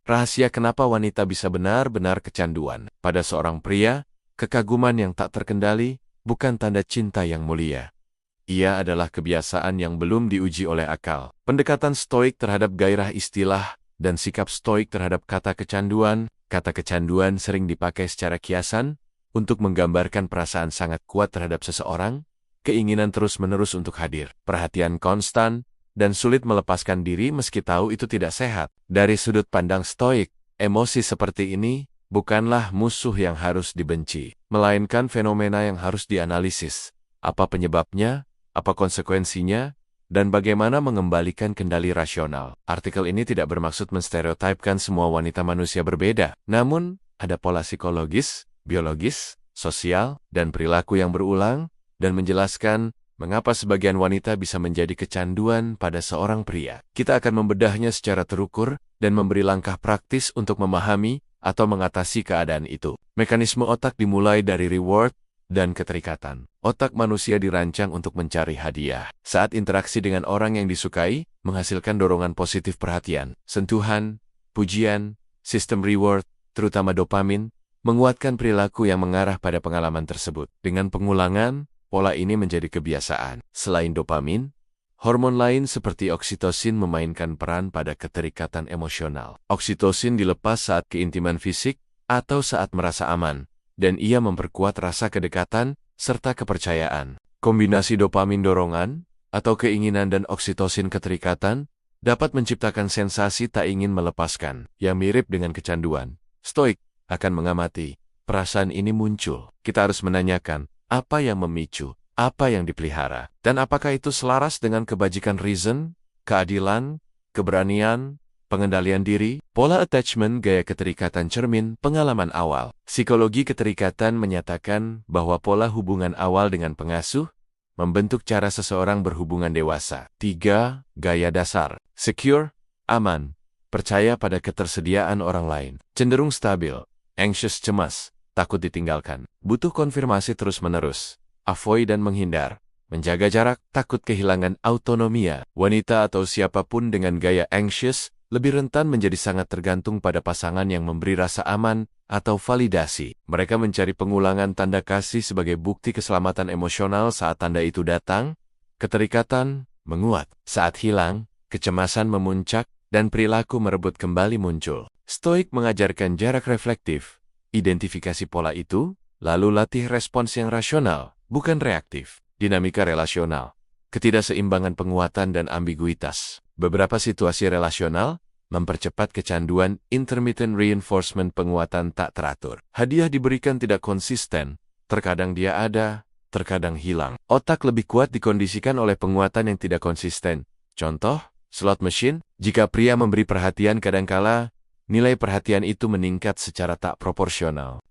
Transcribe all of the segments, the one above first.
Rahasia kenapa wanita bisa benar-benar kecanduan. Pada seorang pria, kekaguman yang tak terkendali bukan tanda cinta yang mulia. Ia adalah kebiasaan yang belum diuji oleh akal. Pendekatan stoik terhadap gairah istilah dan sikap stoik terhadap kata kecanduan sering dipakai secara kiasan untuk menggambarkan perasaan sangat kuat terhadap seseorang, keinginan terus-menerus untuk hadir, perhatian konstan, dan sulit melepaskan diri meski tahu itu tidak sehat. Dari sudut pandang stoik, emosi seperti ini bukanlah musuh yang harus dibenci, melainkan fenomena yang harus dianalisis. Apa penyebabnya? Apa konsekuensinya, dan bagaimana mengembalikan kendali rasional. Artikel ini tidak bermaksud menstereotipkan semua wanita manusia berbeda, namun ada pola psikologis, biologis, sosial, dan perilaku yang berulang, dan menjelaskan mengapa sebagian wanita bisa menjadi kecanduan pada seorang pria. Kita akan membedahnya secara terukur dan memberi langkah praktis untuk memahami atau mengatasi keadaan itu. Mekanisme otak dimulai dari reward dan keterikatan. Otak manusia dirancang untuk mencari hadiah. Saat interaksi dengan orang yang disukai, menghasilkan dorongan positif perhatian, sentuhan, pujian, sistem reward, terutama dopamin, menguatkan perilaku yang mengarah pada pengalaman tersebut. Dengan pengulangan, pola ini menjadi kebiasaan. Selain dopamin, hormon lain seperti oksitosin memainkan peran pada keterikatan emosional. Oksitosin dilepas saat keintiman fisik atau saat merasa aman, dan ia memperkuat rasa kedekatan serta kepercayaan. Kombinasi dopamin dorongan atau keinginan dan oksitosin keterikatan dapat menciptakan sensasi tak ingin melepaskan yang mirip dengan kecanduan. Stoik akan mengamati perasaan ini muncul. Kita harus menanyakan apa yang memicu, apa yang dipelihara, dan apakah itu selaras dengan kebajikan reason, keadilan, keberanian, pengendalian diri. Pola attachment gaya keterikatan cermin pengalaman awal. Psikologi keterikatan menyatakan bahwa pola hubungan awal dengan pengasuh membentuk cara seseorang berhubungan dewasa. 3. Gaya dasar. Secure, aman, percaya pada ketersediaan orang lain. Cenderung stabil, anxious cemas, takut ditinggalkan. Butuh konfirmasi terus-menerus. Avoid dan menghindar. Menjaga jarak, takut kehilangan autonomia. Wanita atau siapapun dengan gaya anxious lebih rentan menjadi sangat tergantung pada pasangan yang memberi rasa aman atau validasi. Mereka mencari pengulangan tanda kasih sebagai bukti keselamatan emosional saat tanda itu datang. Keterikatan menguat. Saat hilang, kecemasan memuncak, dan perilaku merebut kembali muncul. Stoik mengajarkan jarak reflektif. Identifikasi pola itu, lalu latih respons yang rasional, bukan reaktif. Dinamika relasional. Ketidakseimbangan penguatan dan ambiguitas. Beberapa situasi relasional mempercepat kecanduan intermittent reinforcement penguatan tak teratur. Hadiah diberikan tidak konsisten, terkadang dia ada, terkadang hilang. Otak lebih kuat dikondisikan oleh penguatan yang tidak konsisten. Contoh, slot machine, jika pria memberi perhatian kadangkala, nilai perhatian itu meningkat secara tak proporsional.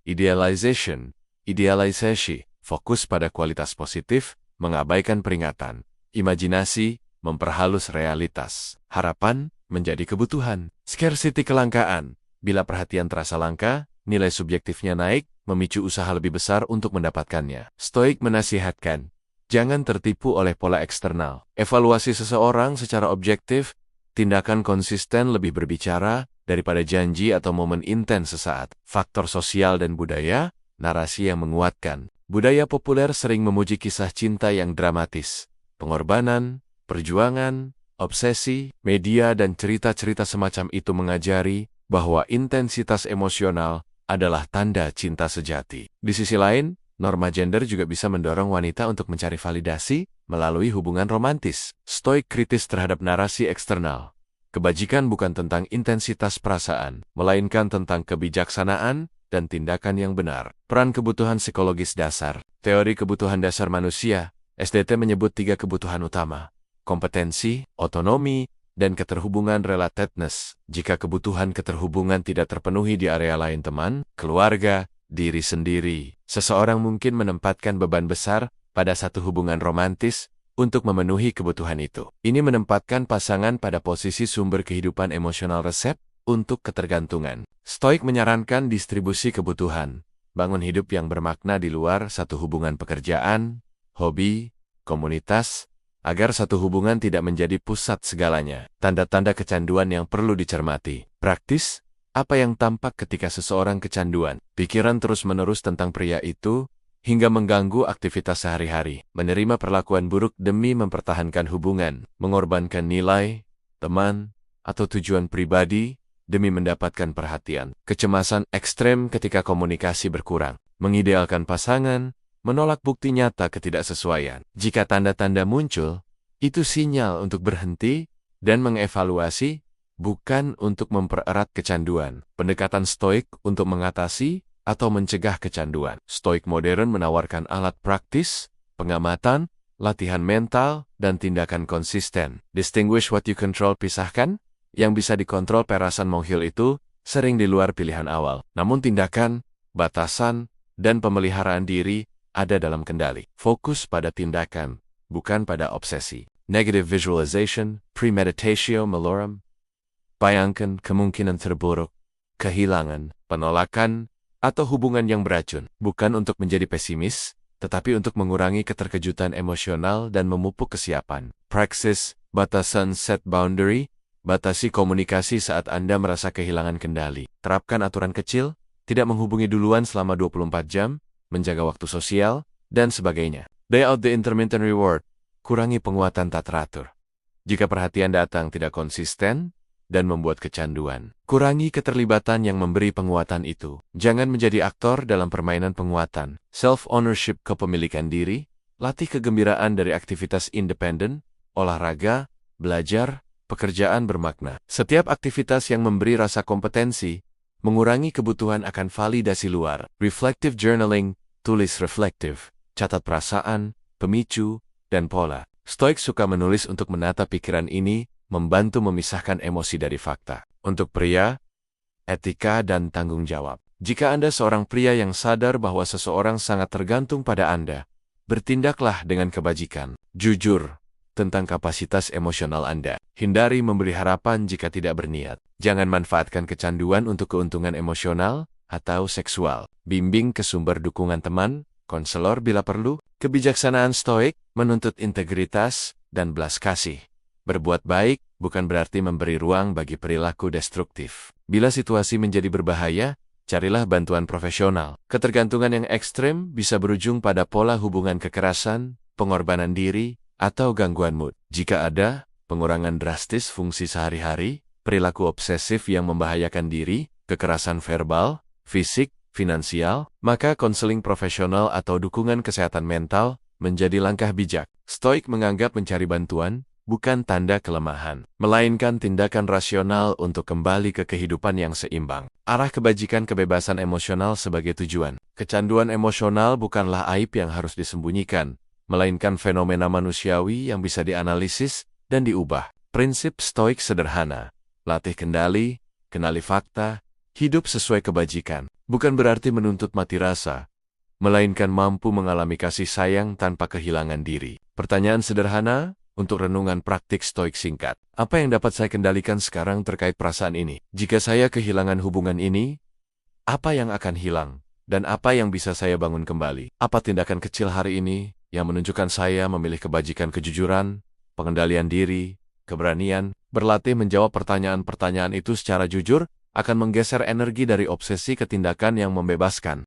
Idealisasi, fokus pada kualitas positif, mengabaikan peringatan. Imajinasi, memperhalus realitas. Harapan, menjadi kebutuhan. Scarcity kelangkaan. Bila perhatian terasa langka, nilai subjektifnya naik, memicu usaha lebih besar untuk mendapatkannya. Stoik menasihatkan, jangan tertipu oleh pola eksternal. Evaluasi seseorang secara objektif, tindakan konsisten lebih berbicara daripada janji atau momen intens sesaat. Faktor sosial dan budaya, narasi yang menguatkan. Budaya populer sering memuji kisah cinta yang dramatis. Pengorbanan, perjuangan, obsesi, media dan cerita-cerita semacam itu mengajari bahwa intensitas emosional adalah tanda cinta sejati. Di sisi lain, norma gender juga bisa mendorong wanita untuk mencari validasi melalui hubungan romantis. Stoik kritis terhadap narasi eksternal. Kebajikan bukan tentang intensitas perasaan, melainkan tentang kebijaksanaan dan tindakan yang benar. Peran kebutuhan psikologis dasar. Teori kebutuhan dasar manusia, SDT menyebut 3 kebutuhan utama. Kompetensi, otonomi, dan keterhubungan relatedness. Jika kebutuhan keterhubungan tidak terpenuhi di area lain teman, keluarga, diri sendiri, seseorang mungkin menempatkan beban besar pada satu hubungan romantis untuk memenuhi kebutuhan itu. Ini menempatkan pasangan pada posisi sumber kehidupan emosional resep untuk ketergantungan. Stoik menyarankan distribusi kebutuhan, bangun hidup yang bermakna di luar satu hubungan pekerjaan, hobi, komunitas, agar satu hubungan tidak menjadi pusat segalanya. Tanda-tanda kecanduan yang perlu dicermati. Praktis, Apa yang tampak ketika seseorang kecanduan? Pikiran terus-menerus tentang pria itu, hingga mengganggu aktivitas sehari-hari. Menerima perlakuan buruk demi mempertahankan hubungan, mengorbankan nilai, teman, atau tujuan pribadi, demi mendapatkan perhatian. Kecemasan ekstrem ketika komunikasi berkurang. Mengidealkan pasangan, menolak bukti nyata ketidaksesuaian. Jika tanda-tanda muncul, itu sinyal untuk berhenti dan mengevaluasi, bukan untuk mempererat kecanduan. Pendekatan stoik untuk mengatasi atau mencegah kecanduan. Stoik modern menawarkan alat praktis, pengamatan, latihan mental, dan tindakan konsisten. Distinguish what you control, pisahkan. Yang bisa dikontrol perasan monghil itu sering di luar pilihan awal. Namun tindakan, batasan, dan pemeliharaan diri ada dalam kendali. Fokus pada tindakan, bukan pada obsesi. Negative visualization, premeditatio malorum. Bayangkan kemungkinan terburuk, kehilangan, penolakan, atau hubungan yang beracun. Bukan untuk menjadi pesimis, tetapi untuk mengurangi keterkejutan emosional dan memupuk kesiapan. Praksis, batasan set boundary, batasi komunikasi saat Anda merasa kehilangan kendali. Terapkan aturan kecil, tidak menghubungi duluan selama 24 jam, menjaga waktu sosial, dan sebagainya. Day out the intermittent reward, kurangi penguatan tak teratur. Jika perhatian datang tidak konsisten, dan membuat kecanduan. Kurangi keterlibatan yang memberi penguatan itu. Jangan menjadi aktor dalam permainan penguatan. Self-ownership, kepemilikan diri, latih kegembiraan dari aktivitas independen, olahraga, belajar, pekerjaan bermakna. Setiap aktivitas yang memberi rasa kompetensi, mengurangi kebutuhan akan validasi luar. Reflective journaling, tulis reflektif, catat perasaan, pemicu, dan pola. Stoik suka menulis untuk menata pikiran ini, membantu memisahkan emosi dari fakta. Untuk pria, etika dan tanggung jawab. Jika Anda seorang pria yang sadar bahwa seseorang sangat tergantung pada Anda, bertindaklah dengan kebajikan. Jujur tentang kapasitas emosional Anda. Hindari memberi harapan jika tidak berniat. Jangan manfaatkan kecanduan untuk keuntungan emosional atau seksual. Bimbing ke sumber dukungan teman, konselor bila perlu. Kebijaksanaan stoik menuntut integritas dan belas kasih. Berbuat baik bukan berarti memberi ruang bagi perilaku destruktif. Bila situasi menjadi berbahaya, carilah bantuan profesional. Ketergantungan yang ekstrem bisa berujung pada pola hubungan kekerasan, pengorbanan diri, atau gangguan mood. Jika ada pengurangan drastis fungsi sehari-hari, perilaku obsesif yang membahayakan diri, kekerasan verbal, fisik, finansial, maka konseling profesional atau dukungan kesehatan mental menjadi langkah bijak. Stoik menganggap mencari bantuan bukan tanda kelemahan, melainkan tindakan rasional untuk kembali ke kehidupan yang seimbang. Arah kebajikan kebebasan emosional sebagai tujuan. Kecanduan emosional bukanlah aib yang harus disembunyikan, melainkan fenomena manusiawi yang bisa dianalisis dan diubah. Prinsip stoik sederhana. Latih kendali, kenali fakta, hidup sesuai kebajikan. Bukan berarti menuntut mati rasa, melainkan mampu mengalami kasih sayang tanpa kehilangan diri. Pertanyaan sederhana untuk renungan praktik stoik singkat. Apa yang dapat saya kendalikan sekarang terkait perasaan ini? Jika saya kehilangan hubungan ini, apa yang akan hilang? Dan apa yang bisa saya bangun kembali? Apa tindakan kecil hari ini yang menunjukkan saya memilih kebajikan, kejujuran, pengendalian diri, keberanian? Berlatih menjawab pertanyaan-pertanyaan itu secara jujur akan menggeser energi dari obsesi ke tindakan yang membebaskan.